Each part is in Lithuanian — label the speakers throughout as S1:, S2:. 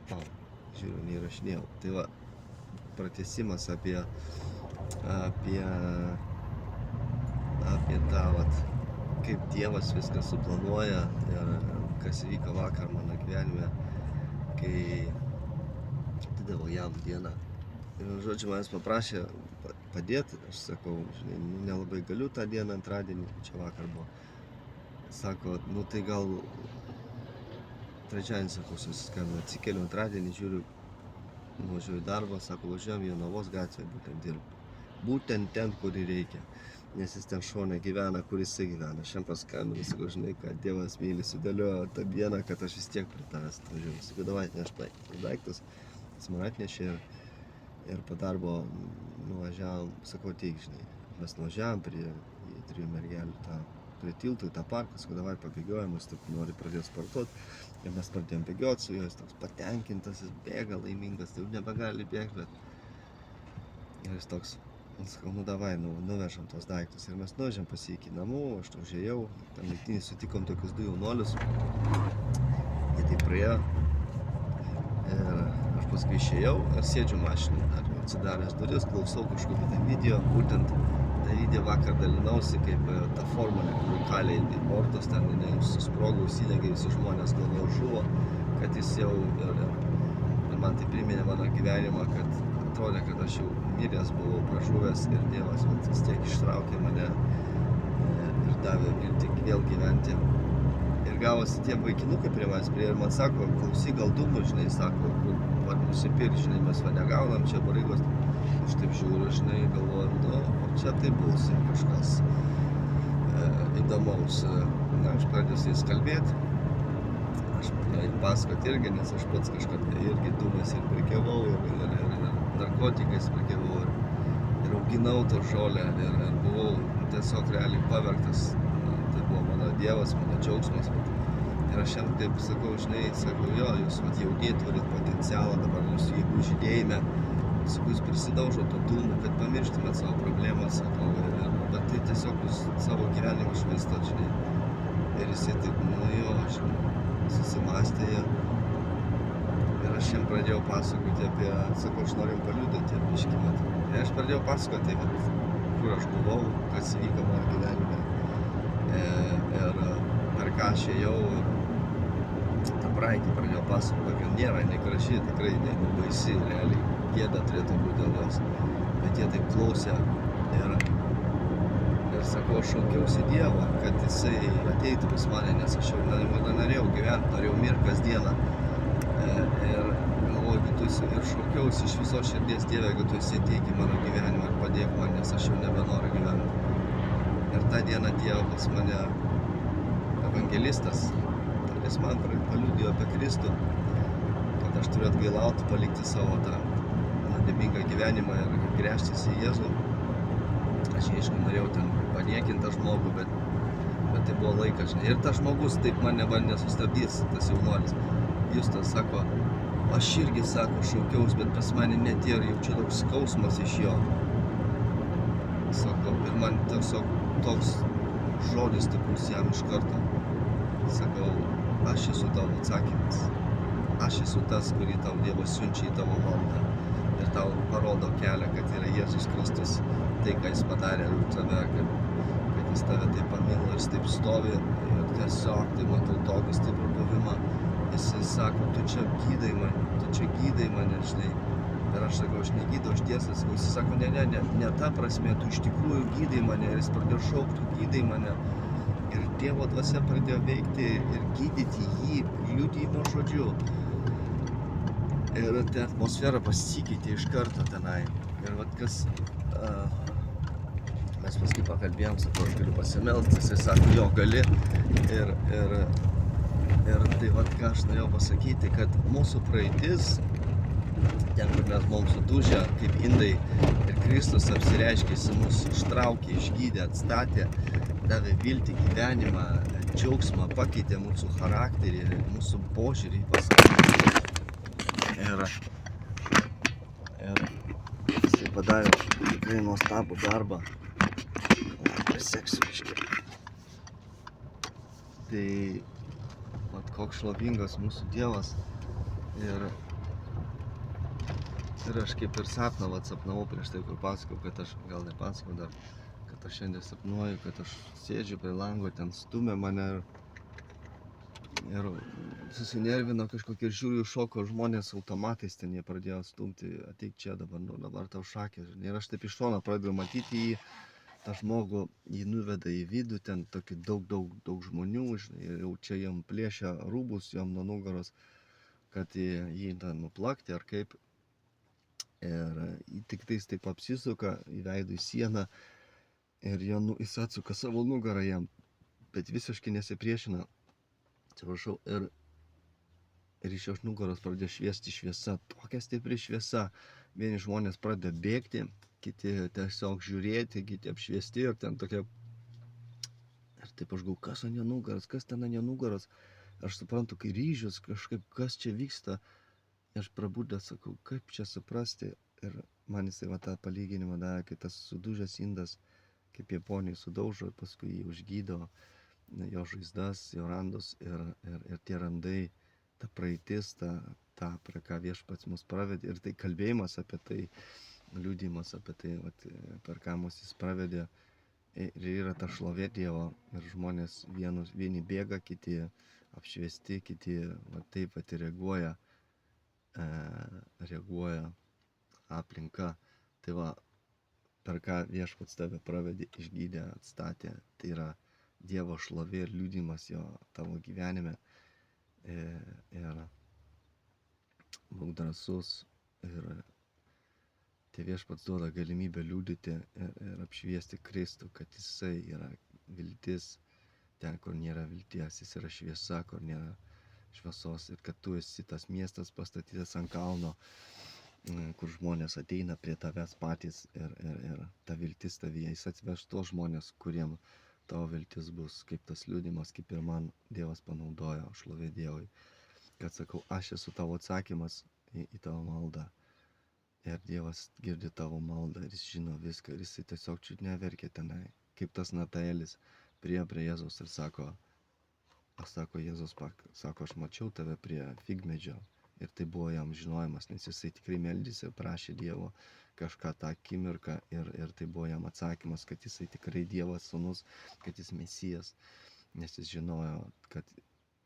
S1: Žiūriu, neįrašinėjau. Tai va, pratęsimas apie tą, vat, kaip Dievas viską suplanuoja ir kas įvyko vakar mano gyvenime, kai atidaviau jam dieną. Ir, žodžiu, manęs paprašė padėti, aš sakau, žinai, nelabai galiu tą dieną, antradienį, čia vakar buvo. Sako, nu tai gal trečiadienį, sakau, susiskambinu, atsikeliu antradienį, žiūriu, nuvažiuoju į darbą, sako, važiuojam į Jonavos gatvę, būtent dirbu. Būtent ten, kur reikia, nes jis ten šone gyvena, kur jisai gyvena. Šiandien paskambinu, sakau, žinai, kad Dievas myli, sudėliojo tą dieną, kad aš vis tiek prie tavęs atvažiuoju. Sakau, davai, atnešk daiktus, jis man atnešė ir po darbo nuvažiavom, sakau, ateik, žinai, mes nuvažiavom prie trijų mergelių, prie tiltų į tą parką, sakau, davai pabėgiojam, jis taip nori pradėti sportuoti. Ir mes pradėjom bėgioti su juo, jis toks patenkintas, jis bėga laimingas, tai jau nebegali bėgti, bet ir jis toks, sakau, nu davai, nuvežam tos daiktus. Ir mes nuvežėm pas jį iki namų, aš užėjau, tam laiptinį sutikom tokius du jaunuolius, jie taip praėjo. Ir aš paskui išėjau ir sėdžiu mašinai, dar atsidaręs duris, klausau kažkokį tą video, būtent tą video vakar dalinausi, kaip ta formulė, kur kalė į bortus, ten jinai susprogo, įsidegė, visi žmonės galvojo žuvo, kad jis jau ir man tai priminė mano gyvenimą, kad atrodė, kad aš jau miręs buvau, pražuvęs ir Dievas vis tiek ištraukė mane ir davė viltį vėl gyventi. Ir gavosi tie vaikinukai prie manęs prie ir man sako, klausyk, gal dūmų, žinai, sako, kur nusipirk, žinai, mes va negaunam čia pareigos. Aš taip žiūriu, žinai, galvoju, nu, o čia tai bus kažkas įdomaus. Na, aš pradėjau su jais kalbėti, aš pasakoti irgi, nes aš pats kažkada irgi dūmais ir prekiavau, ir narkotikais prekiavau, ir auginau tą žolę, ir buvau tiesiog realiai pavergtas. Tai buvo mano Dievas, mano džiaugsmas. Ir aš jam taip sakau, žinai, sakau, jo, jūs jauni turit potencialą dabar jūsų jėgų žydėjime, sakau, jūs prisidaužot to dūmų, kad pamirštumėt savo problemą, sakau, bet tai tiesiog jūs savo gyvenimą švaistot, žinai. Ir jisai taip, nu jo, aš susimastė ir aš jam pradėjau pasakoti apie, sakau, aš noriu paliudyti apie iškimet. Ir aš pradėjau pasakoti, kur aš buvau, kas įvyko mano gyvenime. Ir per ką aš ėjau, tą praeitį pradėjau pasakoti, kad nėra negraži, tikrai nebaisi, realiai gėda turėtų būti dėl jos. Bet jie taip klausė ir sakau, aš šaukiausi Dievą, kad jisai ateitų pas mane, nes aš jau norėjau gyventi, norėjau mirti kasdieną. Ir galvoju, kad tu esi ir šaukiausi iš viso širdies Dievę, kad tu esi ateik į mano gyvenimą ir padėk man, nes aš jau nebenoriu gyventi. Ir tą dieną Dievo pas mane evangelistas, jis man paliudijo apie Kristų, kad aš turiu atgailauti, palikti savo tą nuodėmingą gyvenimą ir gręžtis į Jėzų. Aš aišku norėjau ten paniekinti tą žmogų, bet tai buvo laikas, žinai. Ir tas žmogus taip mane bandė sustabdys, tas jaunuolis. Justas sako, aš irgi, sako, šaukiaus, bet pas mane netėjo ir jaučiu toks skausmas iš jo. Sako, ir man tiesiog toks žodis stiprus jam iš karto. Sakau, aš esu tavo atsakymas. Aš esu tas, kurį tau Dievas siunčia į tavo maldą. Ir tau parodo kelią, kad yra Jėzus Kristus. Tai, ką jis padarė už tave, kad jis tave taip pamilo ir jis taip stovi. Ir tiesiog tai matau tokį stiprų buvimą. Jisai sako, tu čia gydai mane, žinai. Ir aš sakau, aš negydau, aš tiesą sakau. Jis sako, ne ta prasme, tu iš tikrųjų gydai mane. Ir jis pradėjo šaukti, tu gydai mane. Ir Dievo dvasia pradėjo veikti ir gydyti jį liudijimo žodžiu. Ir ta atmosfera pasikeitė iš karto tenai. Ir vat kas, mes paskui pakalbėjom, sakau, aš galiu pasimelsti, jisai sako, jo, gali. Ir tai vat ką aš norėjau pasakyti, kad mūsų praeitis, ten, kur mes buvom sudužę, kaip indai, ir Kristus apsireiškė, jis mus ištraukė, išgydė, atstatė, davė viltį, gyvenimą, džiaugsmą, pakeitė mūsų charakterį, mūsų požiūrį į pasaulį. Ir jisai padarė tikrai nuostabų darbą. Prisiseksiu biškį. Tai, vat koks šlovingas mūsų Dievas. Ir Ir aš kaip ir sapną sapnavau prieš tai, kur pasakau, kad aš, gal nepasakau dar, kad aš šiandien sapnuoju, kad aš sėdžiu prie lango, ten stumia mane ir susinervino kažkokie ir žiūriu šoko žmonės automatais, ten jie pradėjo stumti, ateik čia dabar, nu dabar tau šakė. Ir aš taip iš šono pradedu matyti jį, tą žmogų, jį nuveda į vidų, ten tokį daug žmonių, žinai, ir jau čia jam plėšia rūbus, jam nuo nugaros, kad jį ten nuplakti ar kaip. Ir tik tais taip apsisuka, įveido į sieną ir jis atsuka savo nugarą jam, bet visiškai nesipriešina, atsiprašau, ir iš jos nugaros pradėjo šviesti šviesa, tokia stipri šviesa, vieni žmonės pradeda bėgti, kiti tiesiog žiūrėti, kiti apšviesti ir ten tokia, ir taip aš galvoju, kas ant jo nugaros, kas ten ant jo nugaros, aš suprantu, kai ryžius kažkaip, kas čia vyksta, aš prabudęs sakau, kaip čia suprasti, ir man jisai va tą palyginimą davė, kai tas sudužęs indas, kaip Japonijai sudaužo, paskui jį užgydo, jo žaizdas, jo randus ir tie randai, ta praeitis, ta prie ką viešpats mus pravedė, ir tai kalbėjimas apie tai, liudijimas apie tai, vat, per ką mus jis pravedė, ir yra ta šlovė Dievo, ir žmonės vieni bėga, kiti apšviesti, kiti va, taip pat reaguoja, reaguoja aplinka. Tai va, per ką viešpats tave pravedė, išgydė, atstatė, tai yra Dievo šlovė ir liudijimas jo tavo gyvenime. Ir būk drąsus, ir tai viešpats duoda galimybę liudyti ir apšviesti Kristų, kad jisai yra viltis ten, kur nėra vilties, jis yra šviesa, kur nėra šviesos, ir kad tu esi tas miestas pastatytas ant kalno, kur žmonės ateina prie tavęs patys, ir ta viltis tavyje, jis atveš tos žmonės, kuriem tavo viltis bus kaip tas liudimas, kaip ir man Dievas panaudojo, šlovė Dievui, kad sakau, aš esu tavo atsakymas į tavo maldą, ir Dievas girdi tavo maldą, ir jis žino viską, ir jisai tiesiog čia neverkia tenai, kaip tas Nataelis prie Jėzaus ir sako, Jėzus, sako, aš mačiau tave prie figmedžio. Ir tai buvo jam žinojimas, nes jisai tikrai meldėsi ir prašė Dievo kažką tą akimirką, ir tai buvo jam atsakymas, kad jisai tikrai Dievas sūnus, kad jis Mesijas, nes jis žinojo, kad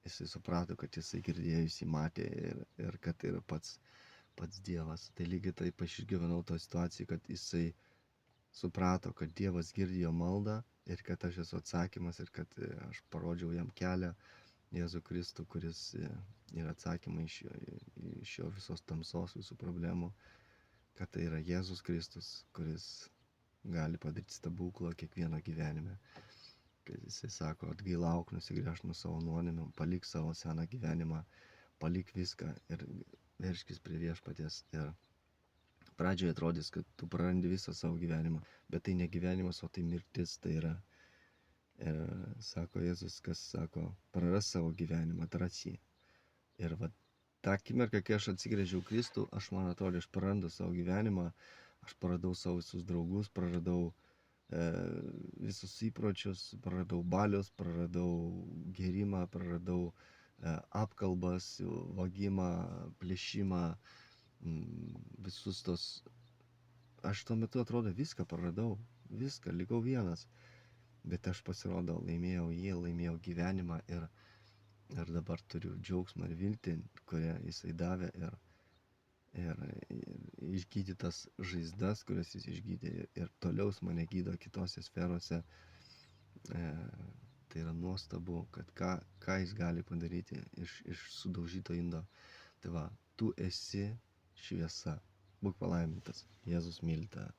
S1: jisai suprato, kad jisai girdėjo, jisai matė, ir kad tai yra pats Dievas. Tai lygiai taip aš išgyvenau tą situaciją, kad jisai suprato, kad Dievas girdėjo maldą, ir kad aš esu atsakymas, ir kad aš parodžiau jam kelią, Jėzų Kristų, kuris yra atsakymai iš jo visos tamsos, visų problemų, kad tai yra Jėzus Kristus, kuris gali padaryti stebuklą kiekvieno gyvenime. Kad jisai sako, atgailauk, nusigręžk nuo savo nuodėmių, palik savo seną gyvenimą, palik viską ir verškis prie viešpaties. Ir pradžioje atrodys, kad tu prarandi visą savo gyvenimą, bet tai ne gyvenimas, o tai mirtis, tai yra. Ir sako Jėzus, kas sako, praras savo gyvenimą, atras jį. Ir va, tą akimirką, kai aš atsigręžiau Kristų, aš man atrodo, aš prarandu savo gyvenimą, aš praradau savo visus draugus, praradau visus įpročius, praradau balius, praradau gerimą, praradau apkalbas, vagimą, plėšimą, visus tos. Aš tuo metu atrodo viską praradau, viską, likau vienas. Bet aš pasirodo laimėjau jį, laimėjau gyvenimą, ir dabar turiu džiaugsmą ir viltį, kurią jisai davė, ir išgydytas žaizdas, kurias jis išgydė, ir toliau jis mane gydo kitose sferose. Tai yra nuostabu, kad ką jis gali padaryti iš sudaužyto indo. Tai va, tu esi šviesa. Būk palaimintas. Jėzus myli tave.